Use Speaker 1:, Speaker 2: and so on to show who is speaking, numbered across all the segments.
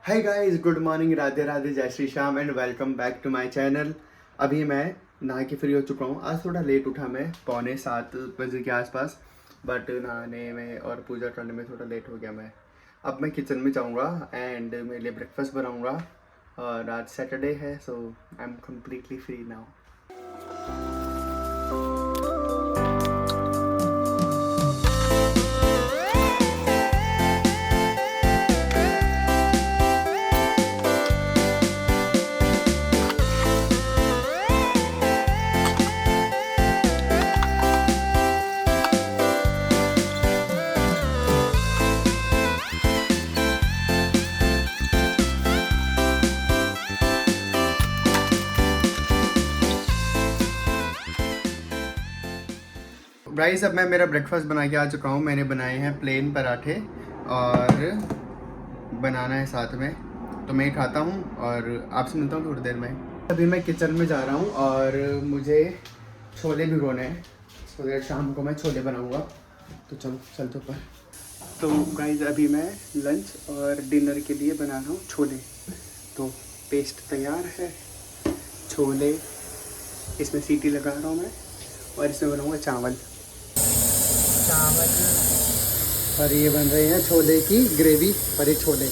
Speaker 1: Hi guys, good morning, Radhe Radhe, Jai Shri Shyam and welcome back to my channel. अभी मैं नहा के फ्री हो चुका हूँ। आज थोड़ा लेट उठा मैं, 6:45 के आसपास, बट नहाने में और पूजा करने में थोड़ा लेट हो गया मैं। अब मैं किचन में जाऊँगा एंड मेरे लिए ब्रेकफास्ट बनाऊँगा। और आज सैटरडे है, so I am completely free now. Rice, अब मैं मेरा ब्रेकफास्ट बना के आ चुका हूँ। मैंने बनाए हैं प्लेन पराठे और बनाना है साथ में, तो मैं खाता हूँ और आपसे मिलता हूँ थोड़ी देर में। अभी मैं किचन में जा रहा हूँ और मुझे छोले भिगोने हैं, सो देर शाम को मैं छोले बनाऊँगा। तो चलो चलते ऊपर। तो गाइस, अभी मैं लंच और डिनर के लिए बना रहा हूँ छोले। तो पेस्ट तैयार है, छोले इसमें सीटी लगा रहा हूँ मैं, और इसमें बनाऊँगा चावल। और ये बन रहे हैं छोले की ग्रेवी और ये छोले।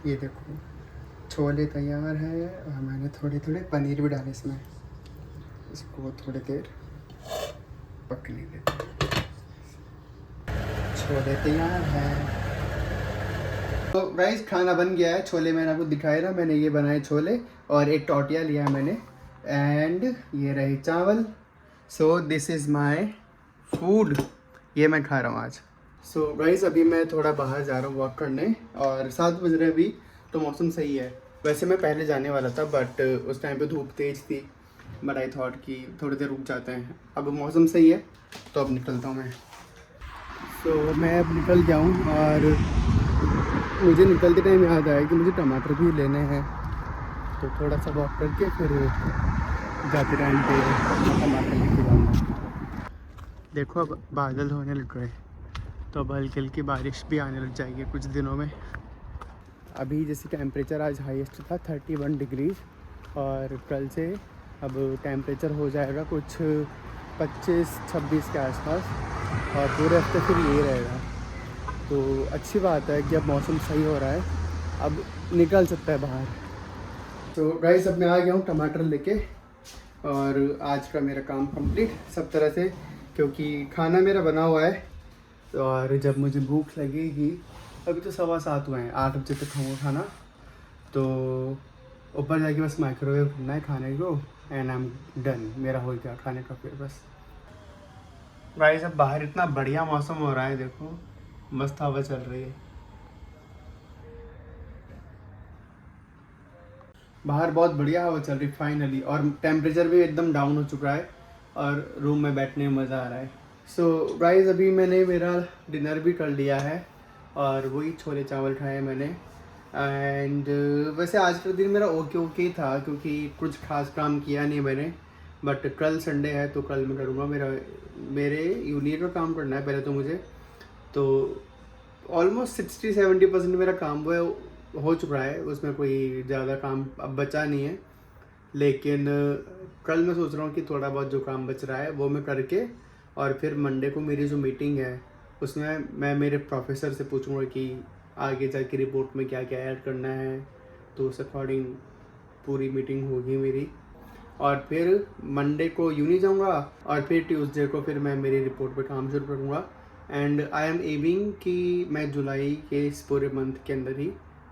Speaker 1: ये देखो, छोले तैयार है और मैंने थोड़े थोड़े पनीर भी डाले इसमें। इसको थोड़ी देर पकने देते। छोले तैयार है। तो राइस, खाना बन गया है। छोले मैंने आपको दिखाया ना, मैंने ये बनाए छोले और एक टोटिया लिया है मैंने, एंड ये रहे चावल। So this is my food, ये मैं खा रहा हूँ आज। सो गाइस, अभी मैं थोड़ा बाहर जा रहा हूँ वॉक करने, और 7 बज रहे अभी, तो मौसम सही है। वैसे मैं पहले जाने वाला था, बट उस टाइम पे धूप तेज़ थी, बट आई थॉट कि थोड़ी देर रुक जाते हैं। अब मौसम सही है तो अब निकलता हूँ मैं। सो मैं अब निकल गया हूँ, और मुझे निकलते टाइम याद आया कि मुझे टमाटर भी लेने हैं, तो थोड़ा सा वॉक करके फिर जाते टाइम पे टमाटर लेके जाऊँगा। देखो, अब बादल होने लग गए, तो अब हल्की हल्की बारिश भी आने लग जाएगी कुछ दिनों में। अभी जैसे टेम्परेचर आज हाईएस्ट था 31 डिग्रीज, और कल से अब टेम्परेचर हो जाएगा कुछ 25-26 के आसपास, और पूरे हफ्ते फिर यही रहेगा। तो अच्छी बात है कि अब मौसम सही हो रहा है, अब निकल सकता है बाहर। तो गाइस, अब मैं आ गया हूँ टमाटर लेके, और आज का मेरा काम कंप्लीट सब तरह से, क्योंकि खाना मेरा बना हुआ है। और जब मुझे भूख लगेगी, अभी तो 7:15 हुए हैं, 8 बजे तक खाऊंगा खाना, तो ऊपर जाके बस माइक्रोवेव करना है खाने को, एंड आई एम डन, मेरा हो गया खाने का फिर बस। गाइस, अब बाहर इतना बढ़िया मौसम हो रहा है, देखो मस्त हवा चल रही है बाहर, बहुत बढ़िया हवा चल रही फाइनली, और टेम्परेचर भी एकदम डाउन हो चुका है, और रूम में बैठने में मज़ा आ रहा है। सो गाइस, अभी मैंने मेरा डिनर भी कर लिया है, और वही छोले चावल खाए मैंने। एंड वैसे आज का दिन मेरा ओके था, क्योंकि कुछ खास काम किया नहीं मैंने, बट कल संडे है तो कल मैं करूँगा। मेरे यूनिट का काम करना है पहले तो मुझे, तो ऑलमोस्ट 60-70% मेरा काम वो हो चुका है, उसमें कोई ज़्यादा काम अब बचा नहीं है। लेकिन कल मैं सोच रहा हूँ कि थोड़ा बहुत जो काम बच रहा है वो मैं करके, और फिर मंडे को मेरी जो मीटिंग है उसमें मैं मेरे प्रोफेसर से पूछूंगा कि आगे जाके रिपोर्ट में क्या क्या ऐड करना है, तो उस अकॉर्डिंग पूरी मीटिंग होगी मेरी। और फिर मंडे को यूनी जाऊंगा और फिर ट्यूसडे को फिर मैं मेरी रिपोर्ट पे काम शुरू करूँगा। एंड आई एम एमिंग कि मैं जुलाई के इस पूरे मंथ के अंदर ही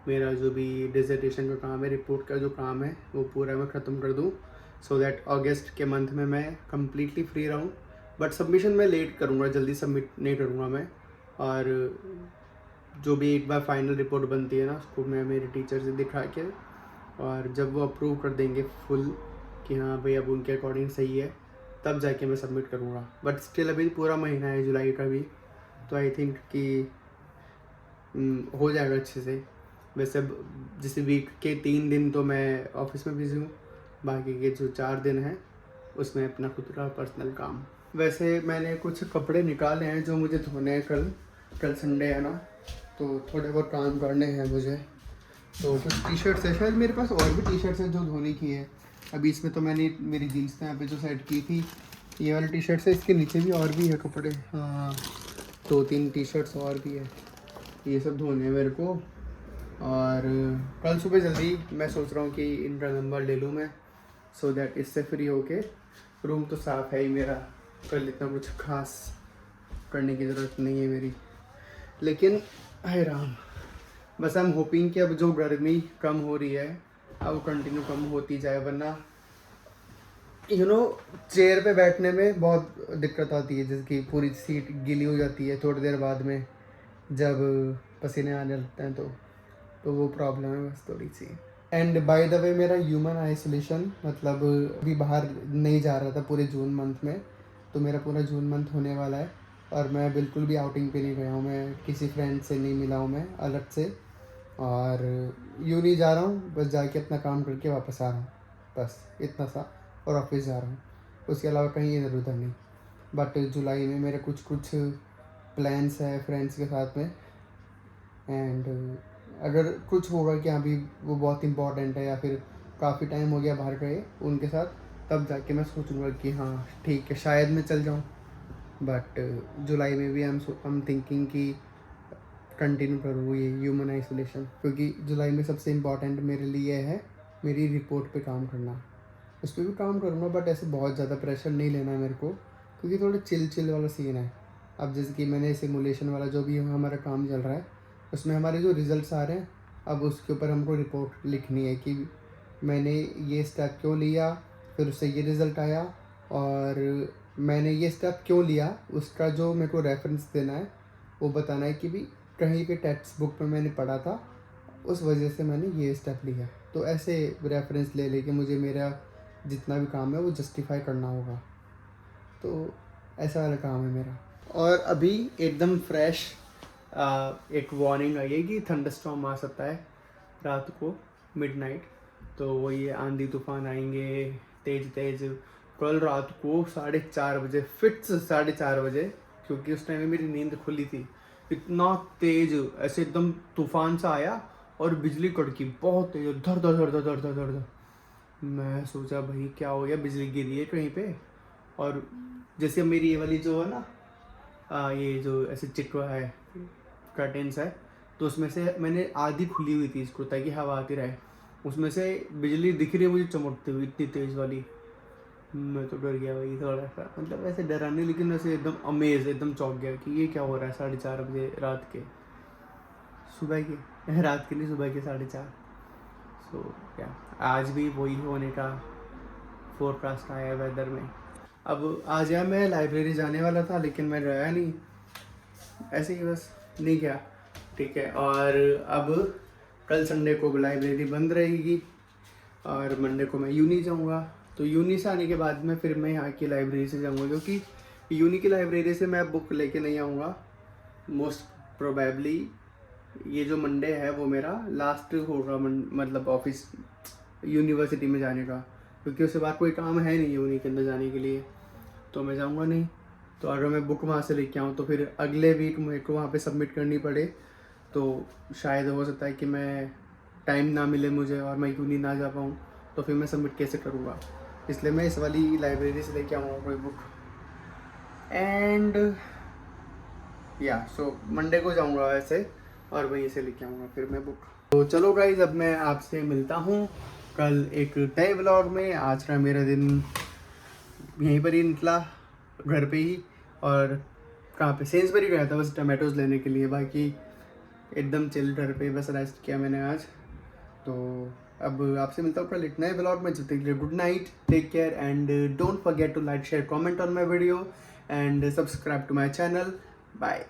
Speaker 1: मेरा जो भी डिसर्टेशन का काम है, रिपोर्ट का जो काम है, वो पूरा मैं ख़त्म कर दूँ, सो दैट अगस्त के मंथ में मैं कम्प्लीटली फ्री रहूँ। बट सबमिशन मैं लेट करूँगा, जल्दी सबमिट नहीं करूँगा मैं। और जो भी एक बार फाइनल रिपोर्ट बनती है ना, उसको मैं मेरे टीचर से दिखा के, और जब वो अप्रूव कर देंगे फुल कि हाँ भाई अब उनके अकॉर्डिंग सही है, तब जाके मैं सबमिट करूँगा। बट स्टिल अभी पूरा महीना है जुलाई का भी, तो आई थिंक कि हो जाएगा अच्छे से। वैसे जैसे वीक के 3 दिन तो मैं ऑफिस में बिजी हूँ, बाकी के जो 4 दिन हैं उसमें अपना खुद का पर्सनल काम। वैसे मैंने कुछ कपड़े निकाले हैं जो मुझे धोने हैं। कल संडे है ना, तो थोड़े बहुत काम करने हैं मुझे। तो कुछ टी शर्ट्स है, शायद मेरे पास और भी टी शर्ट्स हैं जो धोने की है। अभी इसमें तो मैंने मेरी जीन्स यहाँ पे जो सेट की थी, ये वाली टी शर्ट्स है, इसके नीचे भी और भी है कपड़े। हाँ, 2-3 टी शर्ट्स और भी है, ये सब धोने हैं मेरे को। और कल सुबह जल्दी मैं सोच रहा हूँ कि इनका नंबर ले लूँ मैं, सो दैट इससे फ्री होके, रूम तो साफ़ है ही मेरा, कल इतना कुछ खास करने की ज़रूरत नहीं है मेरी। लेकिन हाय राम, बस आई एम होपिंग कि अब जो गर्मी कम हो रही है अब वो कंटिन्यू कम होती जाए, वरना चेयर पे बैठने में बहुत दिक्कत आती है, जिसकी पूरी सीट गीली हो जाती है थोड़ी देर बाद में, जब पसीने आने लगते हैं तो वो प्रॉब्लम है बस थोड़ी सी। एंड बाय द वे, मेरा ह्यूमन आइसोलेशन, मतलब अभी बाहर नहीं जा रहा था पूरे जून मंथ में, तो मेरा पूरा जून मंथ होने वाला है और मैं बिल्कुल भी आउटिंग पे नहीं गया हूँ, मैं किसी फ्रेंड से नहीं मिला हूँ मैं अलग से, और यूनी जा रहा हूँ, बस जाके अपना काम करके वापस आ रहा हूँ, बस इतना सा। और ऑफिस जा रहा हूँ, उसके अलावा कहीं इधर उधर नहीं। बट जुलाई में मेरे कुछ प्लान्स है फ्रेंड्स के साथ में, एंड अगर कुछ होगा कि अभी वो बहुत इंपॉर्टेंट है या फिर काफ़ी टाइम हो गया बाहर गए उनके साथ, तब जाके मैं सोचूंगा कि हाँ ठीक है शायद मैं चल जाऊँ। बट जुलाई में भी आई एम थिंकिंग कि कंटिन्यू करूँ ये ह्यूमन आइसोलेशन, क्योंकि जुलाई में सबसे इम्पॉर्टेंट मेरे लिए है मेरी रिपोर्ट पे काम करना। उस पर भी काम करूँगा, बट ऐसे बहुत ज़्यादा प्रेशर नहीं लेना है मेरे को, क्योंकि थोड़ा चिल वाला सीन है। अब जैसे कि मैंने सिमुलेशन वाला जो भी हमारा काम चल रहा है, उसमें हमारे जो रिज़ल्ट्स आ रहे हैं, अब उसके ऊपर हमको रिपोर्ट लिखनी है कि मैंने ये स्टेप क्यों लिया, फिर उससे ये रिज़ल्ट आया, और मैंने ये स्टेप क्यों लिया, उसका जो मेरे को रेफरेंस देना है, वो बताना है कि भी कहीं के टेक्स्ट बुक में मैंने पढ़ा था, उस वजह से मैंने ये स्टेप लिया। तो ऐसे रेफरेंस ले लेके मुझे मेरा जितना भी काम है वो जस्टिफाई करना होगा, तो ऐसा वाला काम है मेरा। और अभी एकदम फ्रेश एक वार्निंग आई है कि थंडरस्टॉर्म आ सकता है रात को मिडनाइट, तो वो ये आंधी तूफान आएंगे तेज। कल रात को 4:30 बजे, फिक्स 4:30 बजे, क्योंकि उस टाइम में मेरी नींद खुली थी, इतना तेज ऐसे एकदम तूफान सा आया और बिजली कड़की बहुत तेज, धर धर धर धर धर धर धर। मैं सोचा भाई क्या हो गया, बिजली गिरी है कहीं पे। और जैसे मेरी ये वाली जो है ना, ये जो ऐसे चिटवा है कर्टेंस है, तो उसमें से मैंने आधी खुली हुई थी इसको ताकि हवा आती रहे, उसमें से बिजली दिख रही है मुझे चमकती हुई इतनी तेज़ वाली। मैं तो डर गया भाई थोड़ा सा, मतलब ऐसे डरा नहीं, लेकिन ऐसे एकदम अमेज, एकदम चौंक गया कि ये क्या हो रहा है 4:30 बजे रात के, सुबह के रात के नहीं, सुबह के 4:30। सो क्या आज भी वही होने का फोरकास्ट आया है वेदर में। अब आज यार मैं लाइब्रेरी जाने वाला था, लेकिन मैं गया नहीं, ऐसे ही बस नहीं गया, ठीक है। और अब कल संडे को लाइब्रेरी बंद रहेगी और मंडे को मैं यूनी जाऊंगा, तो यूनी से आने के बाद में फिर मैं यहाँ की लाइब्रेरी से जाऊंगा, क्योंकि यूनी की लाइब्रेरी से मैं बुक लेके नहीं आऊँगा। मोस्ट प्रोबेबली ये जो मंडे है वो मेरा लास्ट होगा, मतलब ऑफिस यूनिवर्सिटी में जाने का, क्योंकि उसके बाद कोई काम है नहीं यूनी के अंदर जाने के लिए, तो मैं जाऊँगा नहीं। तो अगर मैं बुक वहाँ से लेके आऊँ तो फिर अगले वीक मेरे को वहाँ पे सबमिट करनी पड़े, तो शायद हो सकता है कि मैं टाइम ना मिले मुझे और मैं यूनी ना जा पाऊँ, तो फिर मैं सबमिट कैसे करूँगा। इसलिए मैं इस वाली लाइब्रेरी से लेके आऊँगा कोई बुक। एंड या सो मंडे को जाऊँगा वैसे, और वहीं से लेके आऊँगा फिर मैं बुक। तो चलो गाइज, अब मैं आपसे मिलता हूँ कल एक नए व्लॉग में। आज का मेरा दिन यहीं पर ही निकला, घर पे ही। और कहाँ पे, सेंसबरी गया था बस टमाटोज लेने के लिए, बाकी एकदम चिल घर पे बस रेस्ट किया मैंने आज। तो अब आपसे मिलता हूँ कल एक नए ब्लॉग में। जब तक के लिए good night, take care and don't forget to like share comment on my video and subscribe to my channel. Bye.